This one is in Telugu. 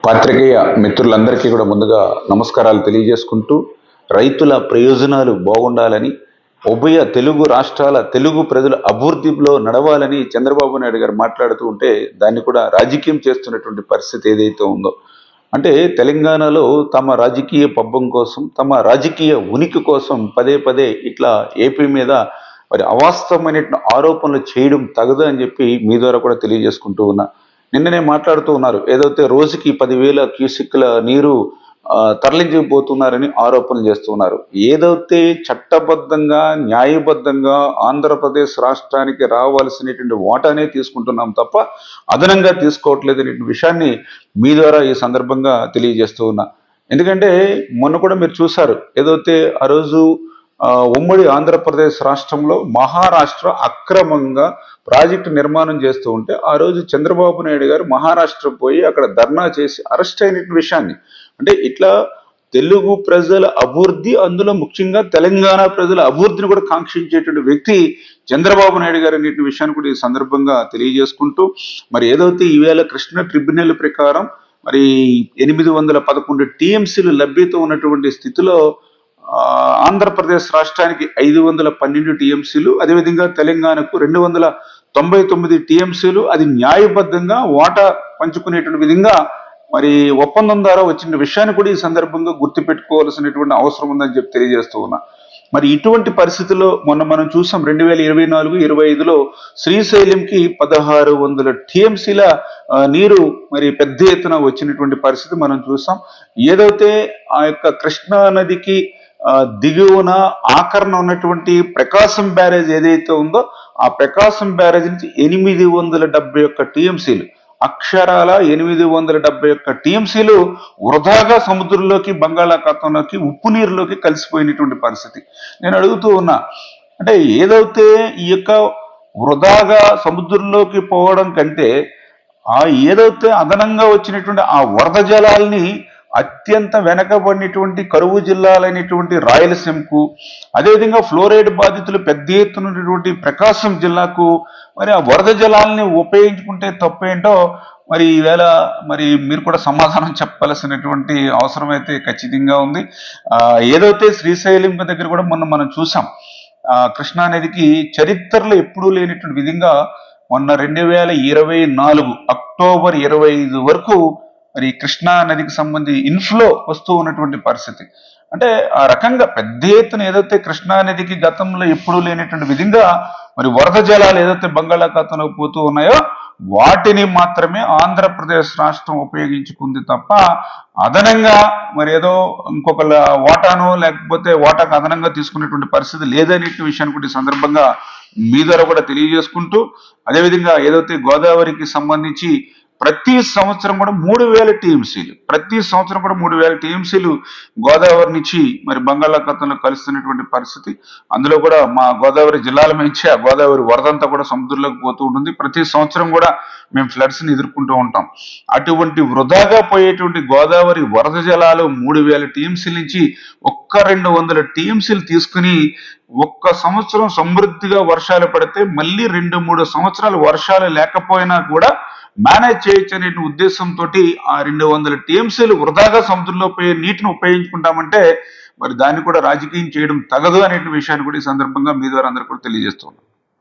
పాత్రికేయ మిత్రులందరికీ కూడా ముందుగా నమస్కారాలు తెలియజేసుకుంటూ రైతుల ప్రయోజనాలు బాగుండాలని ఉభయ తెలుగు రాష్ట్రాల తెలుగు ప్రజల అభివృద్ధిలో నడవాలని చంద్రబాబు నాయుడు గారు మాట్లాడుతూ ఉంటే దాన్ని కూడా రాజకీయం చేస్తున్నటువంటి పరిస్థితి ఏదైతే ఉందో అంటే తెలంగాణలో తమ రాజకీయ పబ్బం కోసం తమ రాజకీయ ఉనికి కోసం పదే పదే ఇట్లా ఏపీ మీద మరి అవాస్తవమైన ఆరోపణలు చేయడం తగదు అని చెప్పి మీ ద్వారా కూడా తెలియజేసుకుంటూ ఉన్నా. నిన్ననే మాట్లాడుతూ ఉన్నారు ఏదైతే రోజుకి 10,000 క్యూసిక్ల నీరు తరలించిపోతున్నారని ఆరోపణలు చేస్తున్నారు. ఏదైతే చట్టబద్ధంగా న్యాయబద్ధంగా ఆంధ్రప్రదేశ్ రాష్ట్రానికి రావాల్సినటువంటి వాటానే తీసుకుంటున్నాం తప్ప అదనంగా తీసుకోవట్లేదు అనే విషయాన్ని మీ ద్వారా ఈ సందర్భంగా తెలియజేస్తూ ఉన్నా. ఎందుకంటే మొన్న కూడా మీరు చూశారు ఏదైతే ఆ రోజు ఉమ్మడి ఆంధ్రప్రదేశ్ రాష్ట్రంలో మహారాష్ట్ర అక్రమంగా ప్రాజెక్టు నిర్మాణం చేస్తూ ఉంటే ఆ రోజు చంద్రబాబు నాయుడు గారు మహారాష్ట్ర పోయి అక్కడ ధర్నా చేసి అరెస్ట్ అయిన విషయాన్ని అంటే ఇట్లా తెలుగు ప్రజల అభివృద్ధి అందులో ముఖ్యంగా తెలంగాణ ప్రజల అభివృద్ధిని కూడా కాంక్షించేటువంటి వ్యక్తి చంద్రబాబు నాయుడు గారు అనే విషయాన్ని కూడా ఈ సందర్భంగా తెలియజేసుకుంటూ మరి ఏదైతే ఈవేళ కృష్ణ ట్రిబ్యునల్ ప్రకారం మరి 811 టీఎంసీలు లభ్యత ఉన్నటువంటి స్థితిలో ఆంధ్రప్రదేశ్ రాష్ట్రానికి 512 టీఎంసీలు అదేవిధంగా తెలంగాణకు 299 టీఎంసీలు అది న్యాయబద్ధంగా వాటా పంచుకునేటువంటి విధంగా మరి ఒప్పందం ద్వారా వచ్చిన విషయాన్ని కూడా ఈ సందర్భంగా గుర్తుపెట్టుకోవాల్సినటువంటి అవసరం ఉందని చెప్పి తెలియజేస్తూ ఉన్నా. మరి ఇటువంటి పరిస్థితుల్లో మొన్న మనం చూసాం 2024-25లో శ్రీశైలంకి 1600 టీఎంసీల నీరు మరి పెద్ద ఎత్తున వచ్చినటువంటి పరిస్థితి మనం చూసాం. ఏదైతే ఆ యొక్క కృష్ణా నదికి దిగువన ఆకరణ ఉన్నటువంటి ప్రకాశం బ్యారేజ్ ఏదైతే ఉందో ఆ ప్రకాశం బ్యారేజ్ నుంచి 871 టీఎంసీలు అక్షరాల 871 టీఎంసీలు వృధాగా సముద్రంలోకి బంగాళాఖాతంలోకి ఉప్పు నీరులోకి కలిసిపోయినటువంటి పరిస్థితి. నేను అడుగుతూ ఉన్నా అంటే ఏదైతే ఈ యొక్క వృధాగా సముద్రంలోకి పోవడం కంటే ఏదైతే అదనంగా వచ్చినటువంటి ఆ వరద జలాల్ని అత్యంత వెనకబడినటువంటి కరువు జిల్లాలైనటువంటి రాయలసీమకు అదేవిధంగా ఫ్లోరైడ్ బాధితులు పెద్ద ఎత్తునటువంటి ప్రకాశం జిల్లాకు మరి ఆ వరద జలాల్ని ఉపయోగించుకుంటే తప్పేంటో మరి ఈవేళ మరి మీరు కూడా సమాధానం చెప్పాల్సినటువంటి అవసరం అయితే ఖచ్చితంగా ఉంది. ఏదైతే శ్రీశైలం దగ్గర కూడా మనం చూసాం కృష్ణానదికి చరిత్రలో ఎప్పుడూ లేనటువంటి విధంగా మొన్న 2024 అక్టోబర్ 25 వరకు మరి కృష్ణా నదికి సంబంధించి ఇన్ఫ్లో వస్తూ ఉన్నటువంటి పరిస్థితి అంటే ఆ రకంగా పెద్ద ఎత్తున ఏదైతే కృష్ణా నదికి గతంలో ఎప్పుడూ లేనటువంటి విధంగా మరి వరద జలాలు ఏదైతే బంగాళాఖాతంలో పోతూ ఉన్నాయో వాటిని మాత్రమే ఆంధ్రప్రదేశ్ రాష్ట్రం ఉపయోగించుకుంది తప్ప అదనంగా మరి ఏదో ఇంకొక వాటాను లేకపోతే వాటాకు అదనంగా తీసుకునేటువంటి పరిస్థితి లేదనే విషయాన్ని కూడా ఈ సందర్భంగా మీ ద్వారా కూడా తెలియజేసుకుంటూ అదేవిధంగా ఏదైతే గోదావరికి సంబంధించి ప్రతి సంవత్సరం కూడా 3,000 టీఎంసీలు ప్రతి సంవత్సరం కూడా 3,000 టీఎంసీలు గోదావరి నుంచి మరి బంగాళాఖాతంలో కలుస్తున్నటువంటి పరిస్థితి. అందులో కూడా మా గోదావరి జిల్లాల నుంచి ఆ గోదావరి వరదంతా కూడా సముద్రంలోకి పోతూ ఉంటుంది. ప్రతి సంవత్సరం కూడా మేము ఫ్లడ్స్ని ఎదుర్కొంటూ ఉంటాం. అటువంటి వృధాగా పోయేటువంటి గోదావరి వరద జలాలు 3,000 టీఎంసీల నుంచి ఒక్క 200 టీఎంసీలు తీసుకుని ఒక్క సంవత్సరం సమృద్ధిగా వర్షాలు పడితే మళ్ళీ 2-3 సంవత్సరాలు వర్షాలు లేకపోయినా కూడా మేనేజ్ చేయొచ్చు అనే ఉద్దేశంతో ఆ 200 టీఎంసీలు వృధాగా సముద్రంలో పోయే నీటిని ఉపయోగించుకుంటామంటే మరి దాన్ని కూడా రాజకీయం చేయడం తగదు అనే విషయాన్ని కూడా ఈ సందర్భంగా మీ ద్వారా అందరూ కూడా తెలియజేస్తున్నాం.